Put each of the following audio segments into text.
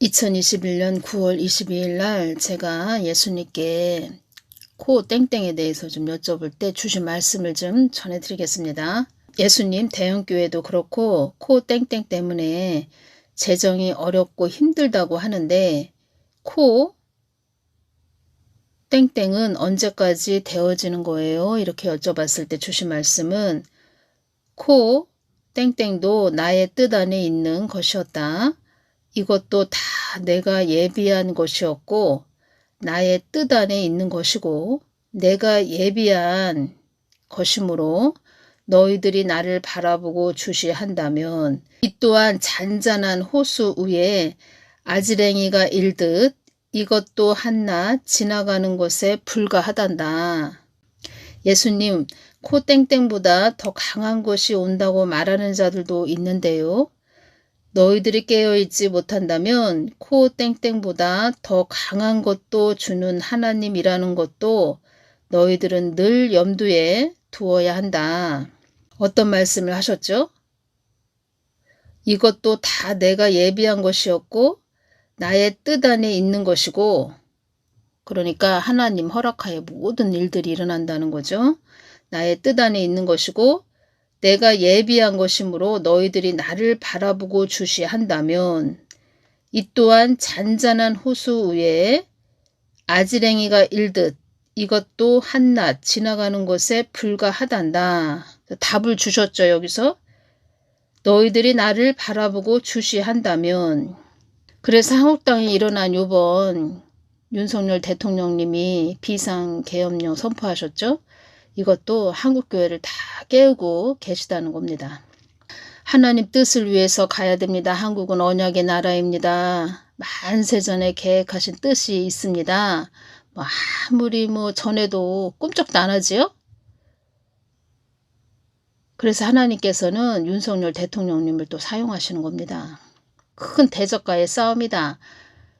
2021년 9월 22일 날 제가 예수님께 코 땡땡에 대해서 좀 여쭤볼 때 주신 말씀을 좀 전해드리겠습니다. 예수님 대형교회도 그렇고 코 땡땡 때문에 재정이 어렵고 힘들다고 하는데 코 땡땡은 언제까지 데워지는 거예요? 이렇게 여쭤봤을 때 주신 말씀은 코 땡땡도 나의 뜻 안에 있는 것이었다. 이것도 다 내가 예비한 것이었고 나의 뜻 안에 있는 것이고 내가 예비한 것이므로 너희들이 나를 바라보고 주시한다면 이 또한 잔잔한 호수 위에 아지랭이가 일듯 이것도 한낱 지나가는 것에 불과하단다. 예수님 코 땡땡보다 더 강한 것이 온다고 말하는 자들도 있는데요. 너희들이 깨어있지 못한다면 코 땡땡보다 더 강한 것도 주는 하나님이라는 것도 너희들은 늘 염두에 두어야 한다. 어떤 말씀을 하셨죠? 이것도 다 내가 예비한 것이었고 나의 뜻 안에 있는 것이고 그러니까 하나님 허락하에 모든 일들이 일어난다는 거죠. 나의 뜻 안에 있는 것이고 내가 예비한 것이므로 너희들이 나를 바라보고 주시한다면 이 또한 잔잔한 호수 위에 아지랭이가 일듯 이것도 한낱 지나가는 것에 불과하단다. 답을 주셨죠. 여기서 너희들이 나를 바라보고 주시한다면 그래서 한국당에 일어난 요번 윤석열 대통령님이 비상계엄령 선포하셨죠. 이것도 한국교회를 다 깨우고 계시다는 겁니다. 하나님 뜻을 위해서 가야 됩니다. 한국은 언약의 나라입니다. 만세전에 계획하신 뜻이 있습니다. 아무리 전에도 꿈쩍도 안 하지요? 그래서 하나님께서는 윤석열 대통령님을 또 사용하시는 겁니다. 큰 대적과의 싸움이다.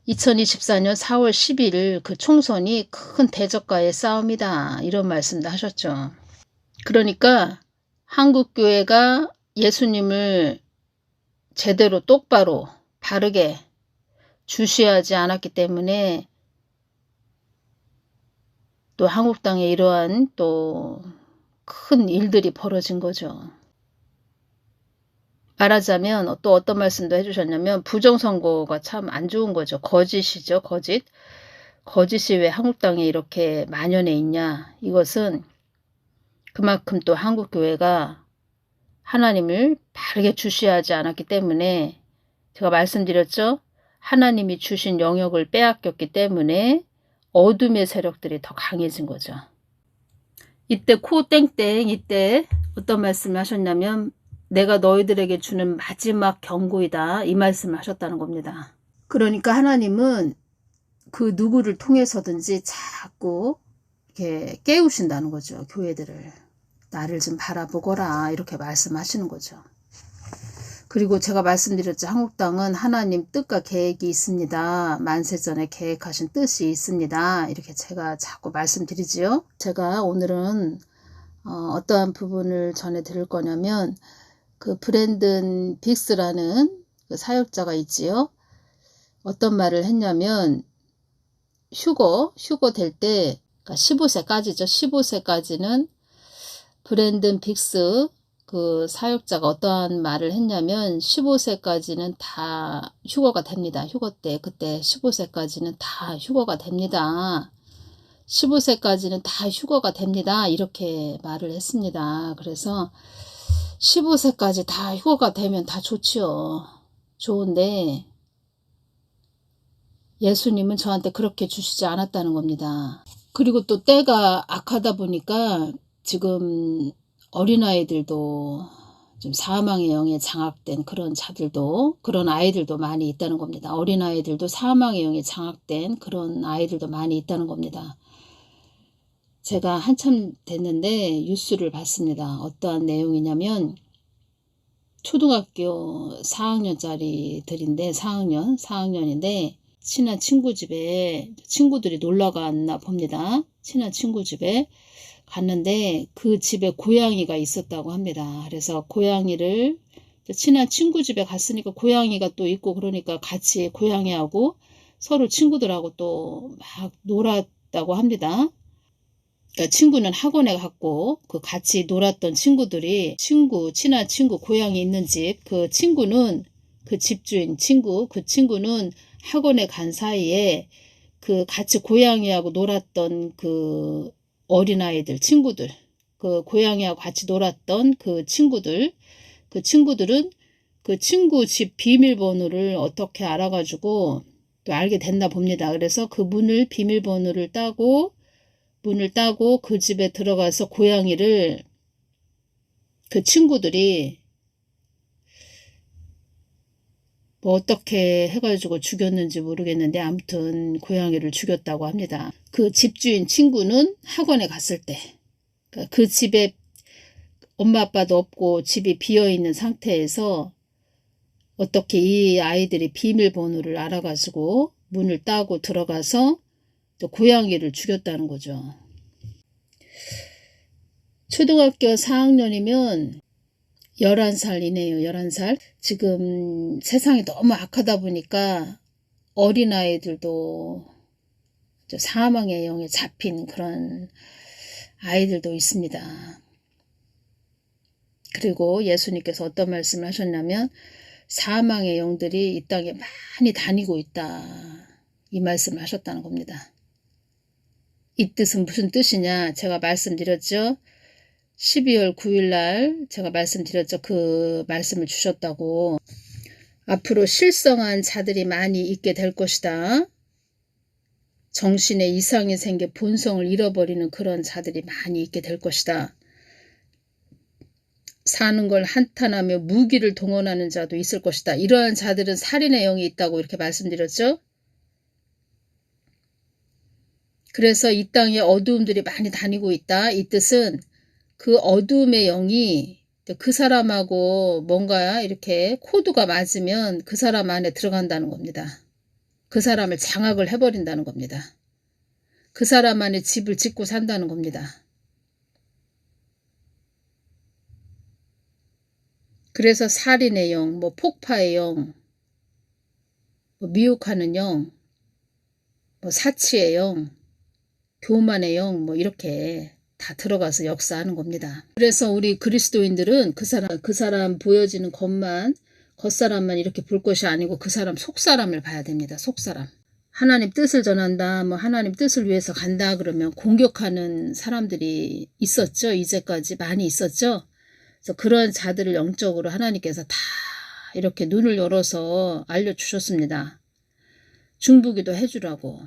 2024년 4월 11일 그 총선이 큰 대적과의 싸움이다. 이런 말씀도 하셨죠. 그러니까 한국교회가 예수님을 제대로 똑바로 바르게 주시하지 않았기 때문에 또 한국당에 이러한 또 큰 일들이 벌어진 거죠. 말하자면 또 어떤 말씀도 해주셨냐면 부정선거가 참 안 좋은 거죠. 거짓이죠. 거짓. 거짓이 왜 한국당에 이렇게 만연해 있냐. 이것은 그만큼 또 한국교회가 하나님을 바르게 주시하지 않았기 때문에 제가 말씀드렸죠. 하나님이 주신 영역을 빼앗겼기 때문에 어둠의 세력들이 더 강해진 거죠. 이때 코 땡땡 이때 어떤 말씀을 하셨냐면 내가 너희들에게 주는 마지막 경고이다. 이 말씀을 하셨다는 겁니다. 그러니까 하나님은 그 누구를 통해서든지 자꾸 이렇게 깨우신다는 거죠. 교회들을. 나를 좀 바라보거라. 이렇게 말씀하시는 거죠. 그리고 제가 말씀드렸죠. 한국당은 하나님 뜻과 계획이 있습니다. 만세전에 계획하신 뜻이 있습니다. 이렇게 제가 자꾸 말씀드리지요. 제가 오늘은 어떠한 부분을 전해 드릴 거냐면 그 브랜든 빅스라는 그 사역자가 있지요. 어떤 말을 했냐면 휴거 될 때 그러니까 15세까지죠. 15세까지는 브랜든 빅스 그 사역자가 어떠한 말을 했냐면 15세까지는 다 휴거가 됩니다. 휴거 때 그때 15세까지는 다 휴거가 됩니다. 15세까지는 다 휴거가 됩니다. 이렇게 말을 했습니다. 그래서 15세까지 다 휴거가 되면 다 좋지요. 좋은데 예수님은 저한테 그렇게 주시지 않았다는 겁니다. 그리고 또 때가 악하다 보니까 지금 어린아이들도 좀 사망의 영에 장악된 그런 자들도 그런 아이들도 많이 있다는 겁니다. 어린아이들도 사망의 영에 장악된 그런 아이들도 많이 있다는 겁니다. 제가 한참 됐는데 뉴스를 봤습니다. 어떠한 내용이냐면 초등학교 4학년짜리들인데 4학년인데 친한 친구 집에 친구들이 놀러 갔나 봅니다. 친한 친구 집에 갔는데 그 집에 고양이가 있었다고 합니다. 그래서 고양이를 친한 친구 집에 갔으니까 고양이가 또 있고 그러니까 같이 고양이하고 서로 친구들하고 또 막 놀았다고 합니다. 그러니까 친구는 학원에 갔고 그 같이 놀았던 친구들이 친한 친구 고양이 있는 집 그 친구는 그 집주인 친구 그 친구는 학원에 간 사이에 그 같이 고양이하고 놀았던 그 어린아이들 친구들 그 고양이하고 같이 놀았던 그 친구들은 그 친구 집 비밀번호를 어떻게 알아가지고 또 알게 됐나 봅니다. 그래서 그 비밀번호를 따고 그 집에 들어가서 고양이를 그 친구들이 뭐 어떻게 해가지고 죽였는지 모르겠는데 아무튼 고양이를 죽였다고 합니다. 그 집주인 친구는 학원에 갔을 때 그 집에 엄마 아빠도 없고 집이 비어있는 상태에서 어떻게 이 아이들이 비밀번호를 알아가지고 문을 따고 들어가서 또 고양이를 죽였다는 거죠. 초등학교 4학년이면 11살이네요. 11살. 지금 세상이 너무 악하다 보니까 어린아이들도 사망의 영에 잡힌 그런 아이들도 있습니다. 그리고 예수님께서 어떤 말씀을 하셨냐면 사망의 영들이 이 땅에 많이 다니고 있다. 이 말씀을 하셨다는 겁니다. 이 뜻은 무슨 뜻이냐? 제가 말씀드렸죠. 12월 9일 날 제가 말씀드렸죠. 그 말씀을 주셨다고. 앞으로 실성한 자들이 많이 있게 될 것이다. 정신에 이상이 생겨 본성을 잃어버리는 그런 자들이 많이 있게 될 것이다. 사는 걸 한탄하며 무기를 동원하는 자도 있을 것이다. 이러한 자들은 살인의 영이 있다고 이렇게 말씀드렸죠. 그래서 이 땅에 어두움들이 많이 다니고 있다. 이 뜻은 그 어두움의 영이 그 사람하고 뭔가 이렇게 코드가 맞으면 그 사람 안에 들어간다는 겁니다. 그 사람을 장악을 해버린다는 겁니다. 그 사람 안에 집을 짓고 산다는 겁니다. 그래서 살인의 영, 뭐 폭파의 영, 뭐 미혹하는 영, 뭐 사치의 영, 교만의 영, 뭐 이렇게 다 들어가서 역사하는 겁니다. 그래서 우리 그리스도인들은 그 사람 보여지는 겉사람만 이렇게 볼 것이 아니고 그 사람 속사람을 봐야 됩니다. 속사람. 하나님 뜻을 전한다, 뭐 하나님 뜻을 위해서 간다 그러면 공격하는 사람들이 있었죠. 이제까지 많이 있었죠. 그래서 그런 자들을 영적으로 하나님께서 다 이렇게 눈을 열어서 알려주셨습니다. 중보기도 해주라고.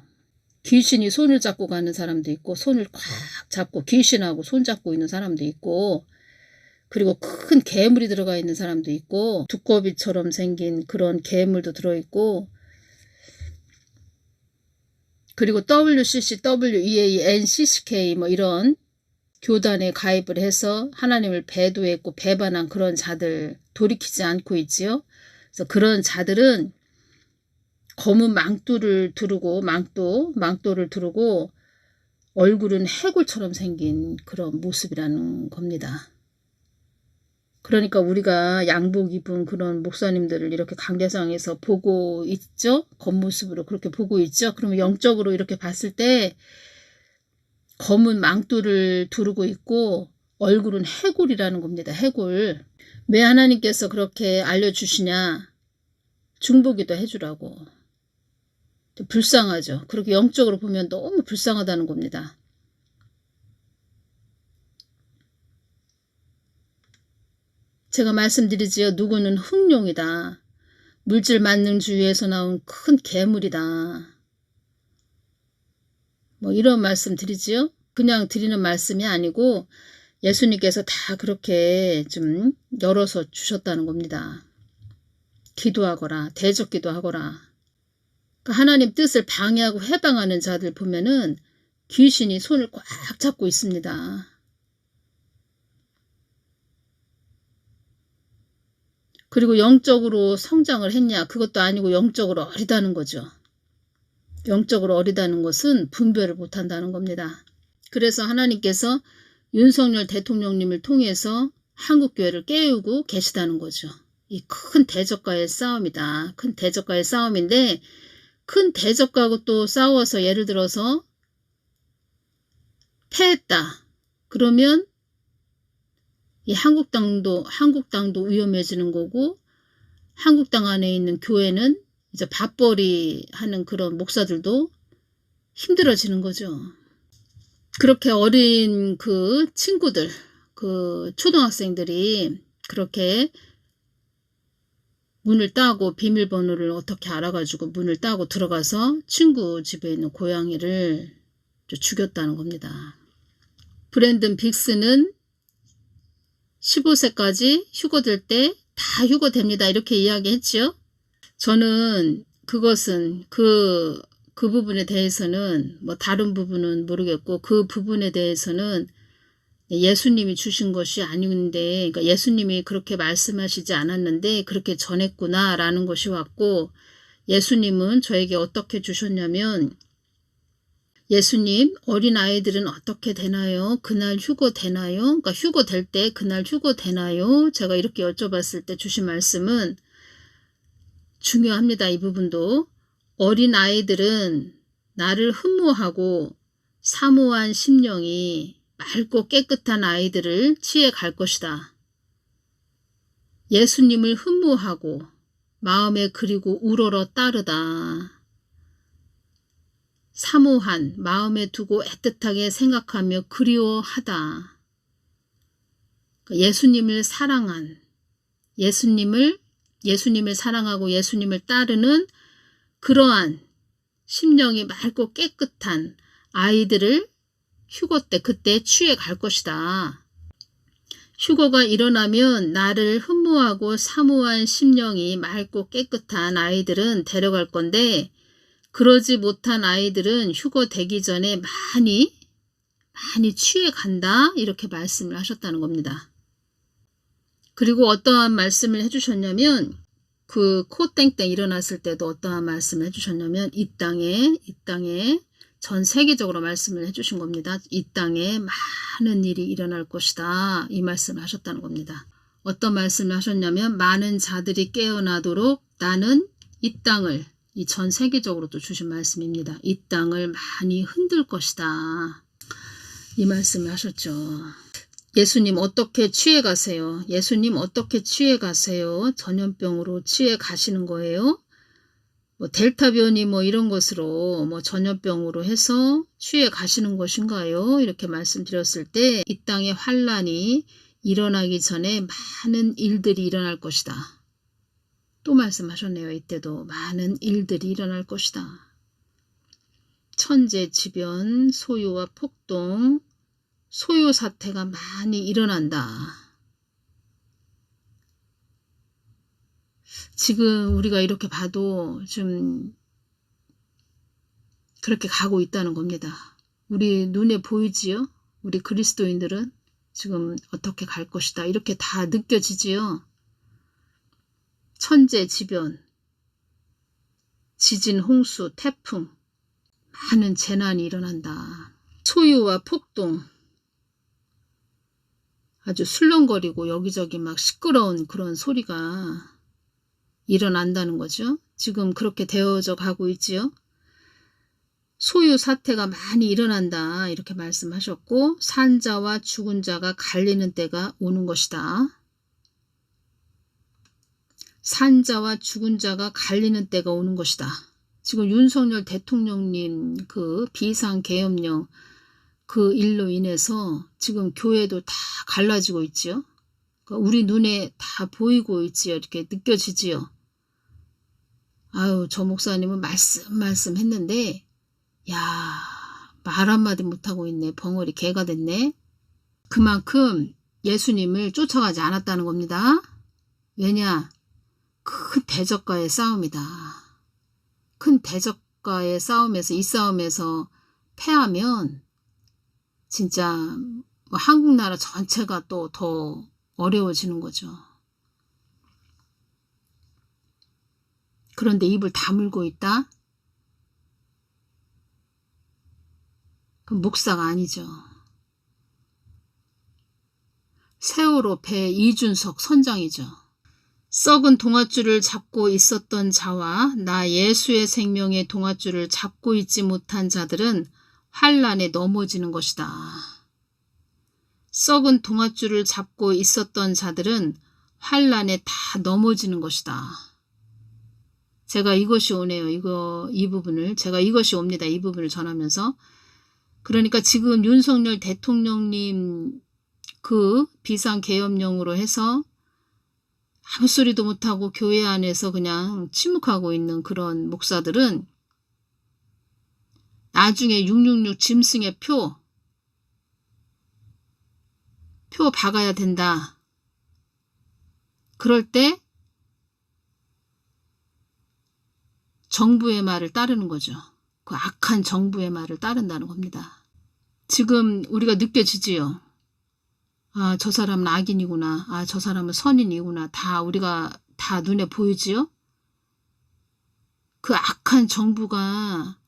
귀신이 손을 잡고 가는 사람도 있고 손을 꽉 잡고 귀신하고 손 잡고 있는 사람도 있고 그리고 큰 괴물이 들어가 있는 사람도 있고 두꺼비처럼 생긴 그런 괴물도 들어있고 그리고 WCC, WEA, NCCK 뭐 이런 교단에 가입을 해서 하나님을 배도했고 배반한 그런 자들 돌이키지 않고 있지요. 그래서 그런 자들은 검은 망토를 두르고 망토를 두르고 얼굴은 해골처럼 생긴 그런 모습이라는 겁니다. 그러니까 우리가 양복 입은 그런 목사님들을 이렇게 강대상에서 보고 있죠. 겉모습으로 그렇게 보고 있죠. 그러면 영적으로 이렇게 봤을 때 검은 망토를 두르고 있고 얼굴은 해골이라는 겁니다. 해골. 왜 하나님께서 그렇게 알려주시냐. 중보기도 해주라고. 불쌍하죠. 그렇게 영적으로 보면 너무 불쌍하다는 겁니다. 제가 말씀드리지요. 누구는 흑룡이다. 물질 만능 주위에서 나온 큰 괴물이다. 뭐 이런 말씀 드리지요. 그냥 드리는 말씀이 아니고 예수님께서 다 그렇게 좀 열어서 주셨다는 겁니다. 기도하거라. 대적기도 하거라. 하나님 뜻을 방해하고 해방하는 자들 보면은 귀신이 손을 꽉 잡고 있습니다. 그리고 영적으로 성장을 했냐? 그것도 아니고 영적으로 어리다는 거죠. 영적으로 어리다는 것은 분별을 못한다는 겁니다. 그래서 하나님께서 윤석열 대통령님을 통해서 한국교회를 깨우고 계시다는 거죠. 이 큰 대적과의 싸움이다. 큰 대적과의 싸움인데 큰 대적과하고 또 싸워서 예를 들어서 패했다. 그러면 이 한국당도 위험해지는 거고 한국당 안에 있는 교회는 이제 밥벌이 하는 그런 목사들도 힘들어지는 거죠. 그렇게 어린 그 친구들, 그 초등학생들이 그렇게 문을 따고 비밀번호를 어떻게 알아가지고 문을 따고 들어가서 친구 집에 있는 고양이를 죽였다는 겁니다. 브랜든 빅스는 15세까지 휴거될 때 다 휴거됩니다. 이렇게 이야기했지요. 저는 그것은 그 부분에 대해서는 뭐 다른 부분은 모르겠고 그 부분에 대해서는 예수님이 주신 것이 아닌데 그러니까 예수님이 그렇게 말씀하시지 않았는데 그렇게 전했구나 라는 것이 왔고 예수님은 저에게 어떻게 주셨냐면 예수님 어린아이들은 어떻게 되나요? 그날 휴거 되나요? 그러니까 휴거 될 때 그날 휴거 되나요? 제가 이렇게 여쭤봤을 때 주신 말씀은 중요합니다. 이 부분도 어린아이들은 나를 흠모하고 사모한 심령이 맑고 깨끗한 아이들을 취해 갈 것이다. 예수님을 흠모하고 마음에 그리고 우러러 따르다. 사모한 마음에 두고 애틋하게 생각하며 그리워하다. 예수님을 사랑한 예수님을 사랑하고 예수님을 따르는 그러한 심령이 맑고 깨끗한 아이들을 휴거 때 그때 취해 갈 것이다. 휴거가 일어나면 나를 흠모하고 사모한 심령이 맑고 깨끗한 아이들은 데려갈 건데 그러지 못한 아이들은 휴거 되기 전에 많이 취해 간다. 이렇게 말씀을 하셨다는 겁니다. 그리고 어떠한 말씀을 해주셨냐면 그 코땡땡 일어났을 때도 어떠한 말씀을 해주셨냐면 이 땅에 전 세계적으로 말씀을 해주신 겁니다. 이 땅에 많은 일이 일어날 것이다. 이 말씀을 하셨다는 겁니다. 어떤 말씀을 하셨냐면 많은 자들이 깨어나도록 나는 이 땅을 이 전 세계적으로도 주신 말씀입니다. 이 땅을 많이 흔들 것이다. 이 말씀을 하셨죠. 예수님 어떻게 취해 가세요? 예수님 어떻게 취해 가세요? 전염병으로 취해 가시는 거예요? 뭐 델타 변이 뭐 이런 것으로 뭐 전염병으로 해서 취해 가시는 것인가요? 이렇게 말씀드렸을 때 이 땅에 환란이 일어나기 전에 많은 일들이 일어날 것이다. 또 말씀하셨네요. 이때도 많은 일들이 일어날 것이다. 천재지변, 소유와 폭동, 소요 사태가 많이 일어난다. 지금 우리가 이렇게 봐도 좀 그렇게 가고 있다는 겁니다. 우리 눈에 보이지요? 우리 그리스도인들은 지금 어떻게 갈 것이다. 이렇게 다 느껴지지요? 천재지변, 지진, 홍수, 태풍, 많은 재난이 일어난다. 소유와 폭동, 아주 술렁거리고 여기저기 막 시끄러운 그런 소리가 일어난다는 거죠. 지금 그렇게 되어져 가고 있지요. 소유 사태가 많이 일어난다. 이렇게 말씀하셨고 산 자와 죽은 자가 갈리는 때가 오는 것이다. 산 자와 죽은 자가 갈리는 때가 오는 것이다. 지금 윤석열 대통령님 그 비상계엄령 그 일로 인해서 지금 교회도 다 갈라지고 있지요. 그러니까 우리 눈에 다 보이고 있지요. 이렇게 느껴지지요. 아유, 저 목사님은 말씀 했는데 야, 말 한마디 못하고 있네. 벙어리 개가 됐네. 그만큼 예수님을 쫓아가지 않았다는 겁니다. 왜냐? 큰 대적과의 싸움이다. 큰 대적과의 싸움에서 이 싸움에서 패하면 진짜 뭐 한국 나라 전체가 또 더 어려워지는 거죠. 그런데 입을 다물고 있다? 그럼 목사가 아니죠. 세월호 배 이준석 선장이죠. 썩은 동아줄을 잡고 있었던 자와 나 예수의 생명의 동아줄을 잡고 있지 못한 자들은 환란에 넘어지는 것이다. 썩은 동아줄을 잡고 있었던 자들은 환란에 다 넘어지는 것이다. 제가 이것이 오네요. 이 부분을 제가 이것이 옵니다. 이 부분을 전하면서 그러니까 지금 윤석열 대통령님 그 비상계엄령으로 해서 아무 소리도 못하고 교회 안에서 그냥 침묵하고 있는 그런 목사들은 나중에 666 짐승의 표 박아야 된다. 그럴 때 정부의 말을 따르는 거죠. 그 악한 정부의 말을 따른다는 겁니다. 지금 우리가 느껴지지요. 아, 저 사람은 악인이구나. 아, 저 사람은 선인이구나. 우리가 다 눈에 보이지요? 그 악한 정부가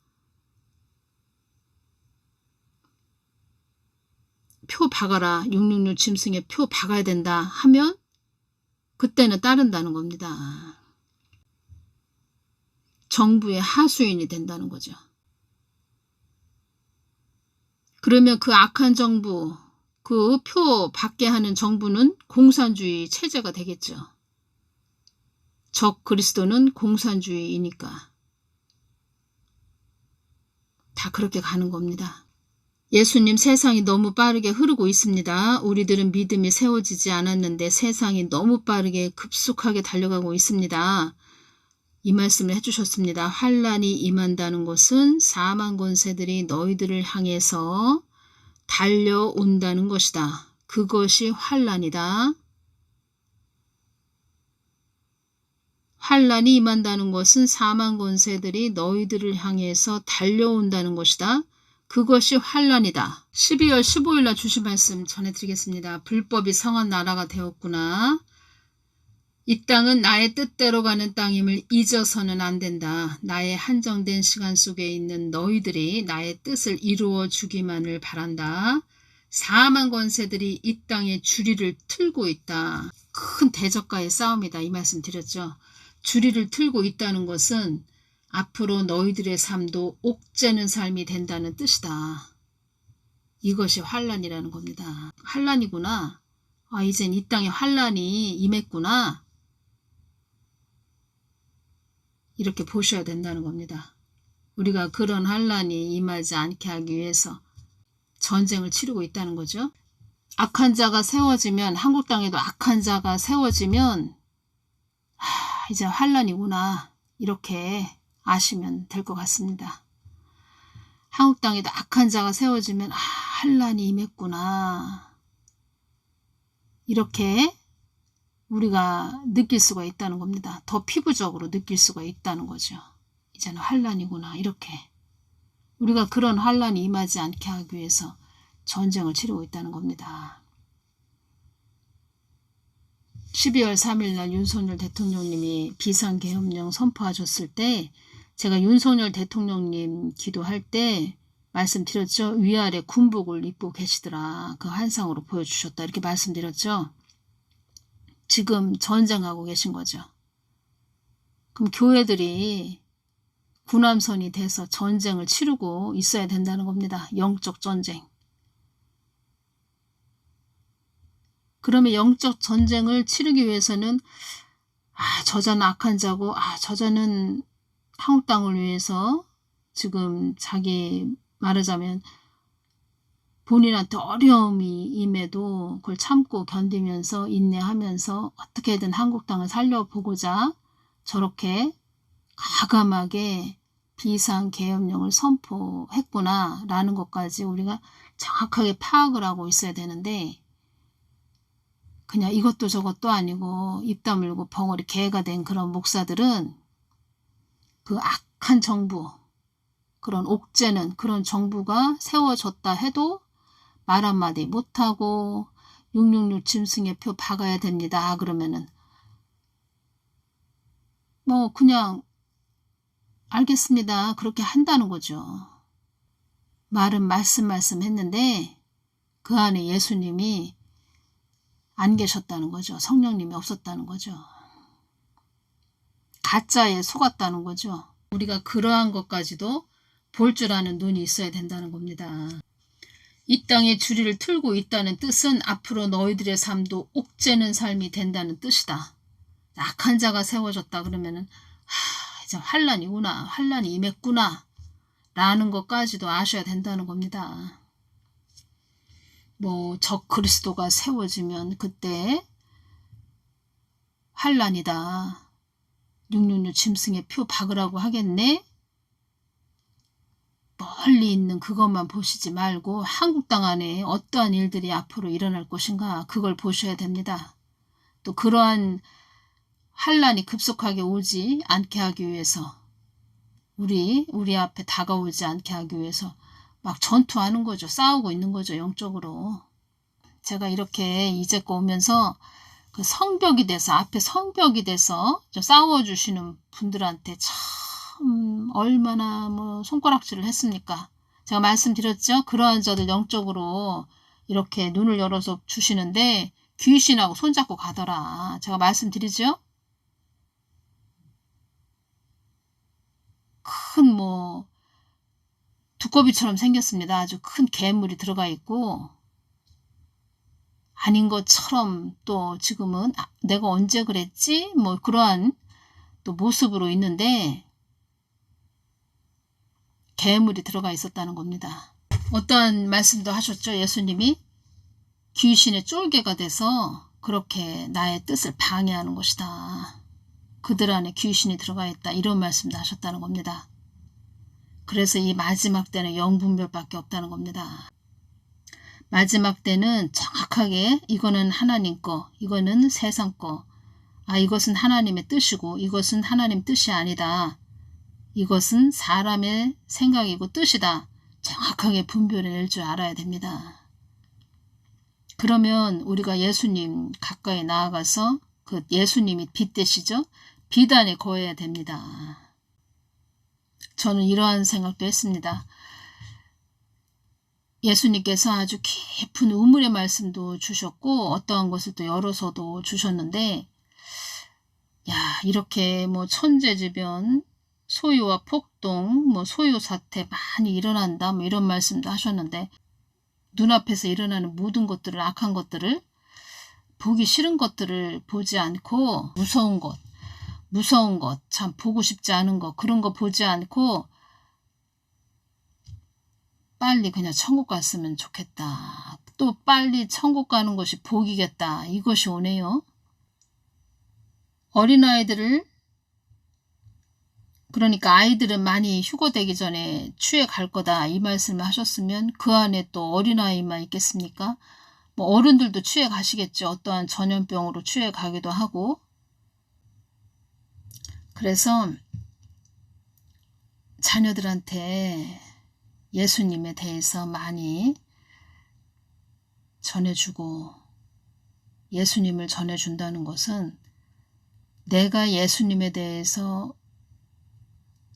표 박아라. 666 짐승의 표 박아야 된다 하면 그때는 따른다는 겁니다. 정부의 하수인이 된다는 거죠. 그러면 그 악한 정부, 그 표 받게 하는 정부는 공산주의 체제가 되겠죠. 적 그리스도는 공산주의이니까. 다 그렇게 가는 겁니다. 예수님, 세상이 너무 빠르게 흐르고 있습니다. 우리들은 믿음이 세워지지 않았는데 세상이 너무 빠르게 급속하게 달려가고 있습니다. 이 말씀을 해주셨습니다. 환란이 임한다는 것은 사망 권세들이 너희들을 향해서 달려온다는 것이다. 그것이 환란이다. 환란이 임한다는 것은 사망 권세들이 너희들을 향해서 달려온다는 것이다. 그것이 환란이다. 12월 15일 날 주신 말씀 전해드리겠습니다. 불법이 성한 나라가 되었구나. 이 땅은 나의 뜻대로 가는 땅임을 잊어서는 안 된다. 나의 한정된 시간 속에 있는 너희들이 나의 뜻을 이루어 주기만을 바란다. 사망 권세들이 이 땅에 주리를 틀고 있다. 큰 대적과의 싸움이다. 이 말씀 드렸죠. 주리를 틀고 있다는 것은 앞으로 너희들의 삶도 옥죄는 삶이 된다는 뜻이다. 이것이 환란이라는 겁니다. 환란이구나. 아, 이젠 이 땅에 환란이 임했구나. 이렇게 보셔야 된다는 겁니다. 우리가 그런 환란이 임하지 않게 하기 위해서 전쟁을 치르고 있다는 거죠. 악한 자가 세워지면, 한국 땅에도 악한 자가 세워지면 이제 환란이구나. 이렇게 아시면 될 것 같습니다. 한국 땅에도 악한 자가 세워지면 환란이 임했구나. 이렇게 우리가 느낄 수가 있다는 겁니다. 더 피부적으로 느낄 수가 있다는 거죠. 이제는 환란이구나. 이렇게 우리가 그런 환란이 임하지 않게 하기 위해서 전쟁을 치르고 있다는 겁니다. 12월 3일 날 윤석열 대통령님이 비상계엄령 선포하셨을 때 제가 윤석열 대통령님 기도할 때 말씀드렸죠. 위아래 군복을 입고 계시더라. 그 환상으로 보여주셨다. 이렇게 말씀드렸죠. 지금 전쟁하고 계신 거죠. 그럼 교회들이 군함선이 돼서 전쟁을 치르고 있어야 된다는 겁니다. 영적 전쟁. 그러면 영적 전쟁을 치르기 위해서는 저자는 악한 자고 저자는 한국 땅을 위해서 지금 자기 말하자면 본인한테 어려움이 임해도 그걸 참고 견디면서 인내하면서 어떻게든 한국 땅을 살려보고자 저렇게 과감하게 비상계엄령을 선포했구나 라는 것까지 우리가 정확하게 파악을 하고 있어야 되는데 그냥 이것도 저것도 아니고 입 다물고 벙어리 개가 된 그런 목사들은 그 악한 정부, 그런 옥죄는 그런 정부가 세워졌다 해도 말 한마디 못하고 666 짐승의 표 박아야 됩니다. 그러면은 뭐 그냥 알겠습니다. 그렇게 한다는 거죠. 말은 말씀 했는데 그 안에 예수님이 안 계셨다는 거죠. 성령님이 없었다는 거죠. 가짜에 속았다는 거죠. 우리가 그러한 것까지도 볼 줄 아는 눈이 있어야 된다는 겁니다. 이 땅에 주리를 틀고 있다는 뜻은 앞으로 너희들의 삶도 옥죄는 삶이 된다는 뜻이다. 악한 자가 세워졌다 그러면은 이제 환란이구나, 환란이 임했구나 라는 것까지도 아셔야 된다는 겁니다. 뭐 적 그리스도가 세워지면 그때 환란이다. 666 짐승의 표 박으라고 하겠네. 멀리 있는 그것만 보시지 말고 한국 땅 안에 어떠한 일들이 앞으로 일어날 것인가 그걸 보셔야 됩니다. 또 그러한 환란이 급속하게 오지 않게 하기 위해서 우리 앞에 다가오지 않게 하기 위해서 막 전투하는 거죠. 싸우고 있는 거죠. 영적으로. 제가 이렇게 이제껏 오면서 그 성벽이 돼서 앞에 성벽이 돼서 싸워주시는 분들한테 참 얼마나 뭐 손가락질을 했습니까? 제가 말씀드렸죠. 그러한 자들 영적으로 이렇게 눈을 열어서 주시는데 귀신하고 손잡고 가더라. 제가 말씀드리죠. 큰 뭐 두꺼비처럼 생겼습니다. 아주 큰 괴물이 들어가 있고 아닌 것처럼 또 지금은 내가 언제 그랬지? 뭐 그러한 또 모습으로 있는데 괴물이 들어가 있었다는 겁니다. 어떠한 말씀도 하셨죠? 예수님이 귀신의 쫄개가 돼서 그렇게 나의 뜻을 방해하는 것이다. 그들 안에 귀신이 들어가 있다. 이런 말씀도 하셨다는 겁니다. 그래서 이 마지막 때는 영분별밖에 없다는 겁니다. 마지막 때는 정확하게 이거는 하나님 거, 이거는 세상 거, 이것은 하나님의 뜻이고 이것은 하나님 뜻이 아니다. 이것은 사람의 생각이고 뜻이다. 정확하게 분별해낼 줄 알아야 됩니다. 그러면 우리가 예수님 가까이 나아가서 그 예수님이 빛 되시죠? 빛 안에 거해야 됩니다. 저는 이러한 생각도 했습니다. 예수님께서 아주 깊은 우물의 말씀도 주셨고 어떠한 것을 또 열어서도 주셨는데 야 이렇게 뭐 천재지변, 소유와 폭동, 뭐 소유 사태 많이 일어난다 뭐 이런 말씀도 하셨는데 눈앞에서 일어나는 모든 것들을 악한 것들을 보기 싫은 것들을 보지 않고 무서운 것 참 보고 싶지 않은 것 그런 거 보지 않고 빨리 그냥 천국 갔으면 좋겠다. 또 빨리 천국 가는 것이 복이겠다. 이것이 오네요. 어린아이들을 그러니까 아이들은 많이 휴거되기 전에 추에 갈 거다. 이 말씀을 하셨으면 그 안에 또 어린아이만 있겠습니까? 뭐 어른들도 추에 가시겠죠. 어떠한 전염병으로 추에 가기도 하고 그래서 자녀들한테 예수님에 대해서 많이 전해주고 예수님을 전해준다는 것은 내가 예수님에 대해서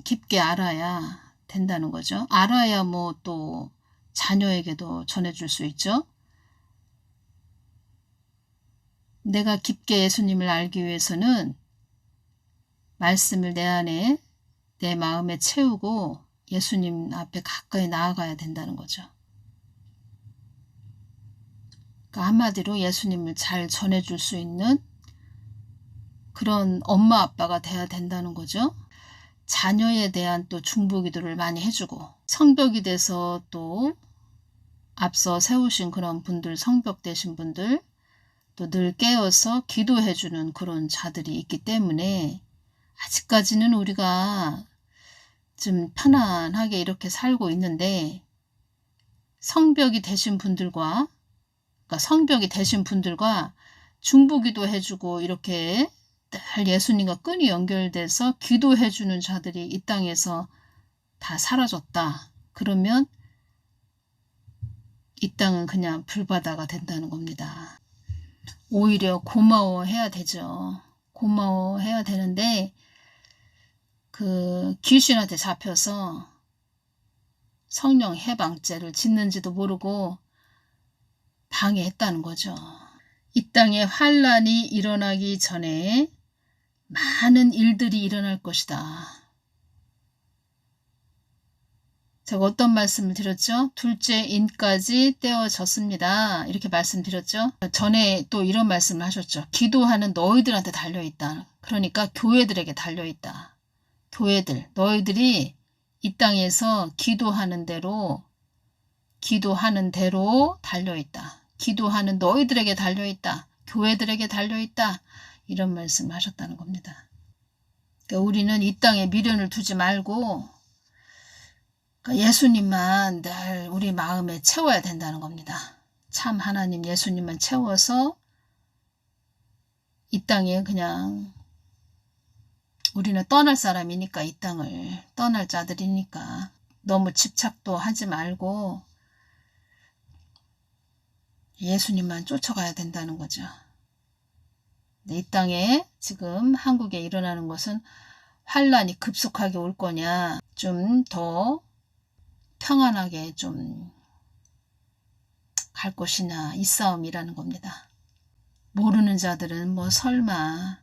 깊게 알아야 된다는 거죠. 알아야 뭐 또 자녀에게도 전해줄 수 있죠. 내가 깊게 예수님을 알기 위해서는 말씀을 내 안에 내 마음에 채우고 예수님 앞에 가까이 나아가야 된다는 거죠. 그러니까 한마디로 예수님을 잘 전해줄 수 있는 그런 엄마 아빠가 돼야 된다는 거죠. 자녀에 대한 또 중보기도를 많이 해주고 성벽이 돼서 또 앞서 세우신 그런 분들 성벽 되신 분들 또 늘 깨어서 기도해주는 그런 자들이 있기 때문에 아직까지는 우리가 좀 편안하게 이렇게 살고 있는데 성벽이 되신 분들과 중보기도 해주고 이렇게 늘 예수님과 끈이 연결돼서 기도해주는 자들이 이 땅에서 다 사라졌다. 그러면 이 땅은 그냥 불바다가 된다는 겁니다. 오히려 고마워해야 되죠. 고마워해야 되는데 그 귀신한테 잡혀서 성령 해방죄를 짓는지도 모르고 방해했다는 거죠. 이 땅에 환란이 일어나기 전에 많은 일들이 일어날 것이다. 제가 어떤 말씀을 드렸죠? 둘째 인까지 떼어졌습니다. 이렇게 말씀드렸죠? 전에 또 이런 말씀을 하셨죠. 기도하는 너희들한테 달려있다. 그러니까 교회들에게 달려있다. 교회들, 너희들이 이 땅에서 기도하는 대로 달려있다. 기도하는 너희들에게 달려있다. 교회들에게 달려있다. 이런 말씀을 하셨다는 겁니다. 그러니까 우리는 이 땅에 미련을 두지 말고 예수님만 늘 우리 마음에 채워야 된다는 겁니다. 참 하나님 예수님만 채워서 이 땅에 그냥 우리는 떠날 사람이니까 이 땅을 떠날 자들이니까 너무 집착도 하지 말고 예수님만 쫓아가야 된다는 거죠. 이 땅에 지금 한국에 일어나는 것은 환란이 급속하게 올 거냐 좀 더 평안하게 좀 갈 것이냐 이 싸움이라는 겁니다. 모르는 자들은 뭐 설마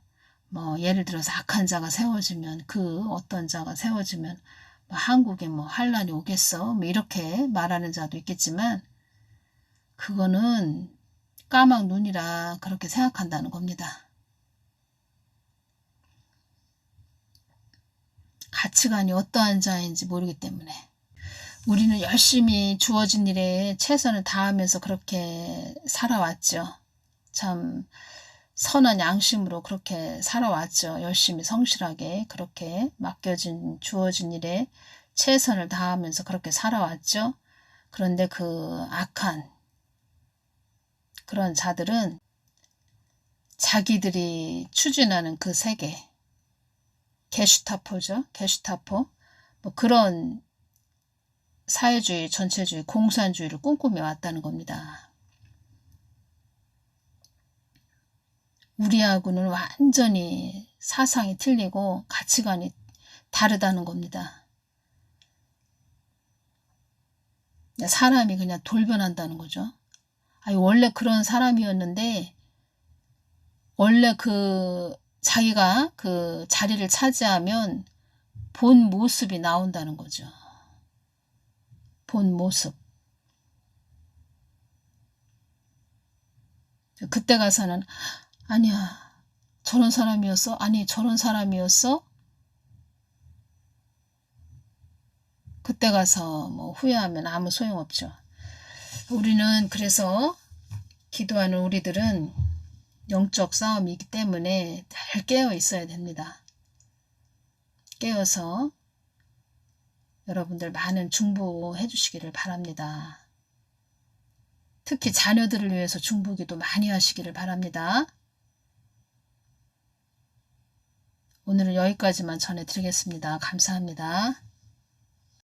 뭐 예를 들어서 악한 자가 세워지면 그 어떤 자가 세워지면 뭐 한국에 뭐 환란이 오겠어 뭐 이렇게 말하는 자도 있겠지만 그거는 까막 눈이라 그렇게 생각한다는 겁니다. 가치관이 어떠한 자인지 모르기 때문에 우리는 열심히 주어진 일에 최선을 다하면서 그렇게 살아왔죠. 참 선한 양심으로 그렇게 살아왔죠. 열심히 성실하게 그렇게 주어진 일에 최선을 다하면서 그렇게 살아왔죠. 그런데 그 악한 그런 자들은 자기들이 추진하는 그 세계, 게슈타포죠. 게슈타포. 뭐 그런 사회주의, 전체주의, 공산주의를 꿈꾸며 왔다는 겁니다. 우리하고는 완전히 사상이 틀리고 가치관이 다르다는 겁니다. 사람이 그냥 돌변한다는 거죠. 아니, 원래 그런 사람이었는데 원래 자기가 그 자리를 차지하면 본 모습이 나온다는 거죠. 본 모습. 그때 가서는 아니야 저런 사람이었어? 아니 저런 사람이었어? 그때 가서 뭐 후회하면 아무 소용없죠. 우리는 그래서 기도하는 우리들은 영적 싸움이기 때문에 잘 깨어 있어야 됩니다. 깨어서 여러분들 많은 중보해 주시기를 바랍니다. 특히 자녀들을 위해서 중보기도 많이 하시기를 바랍니다. 오늘은 여기까지만 전해드리겠습니다. 감사합니다.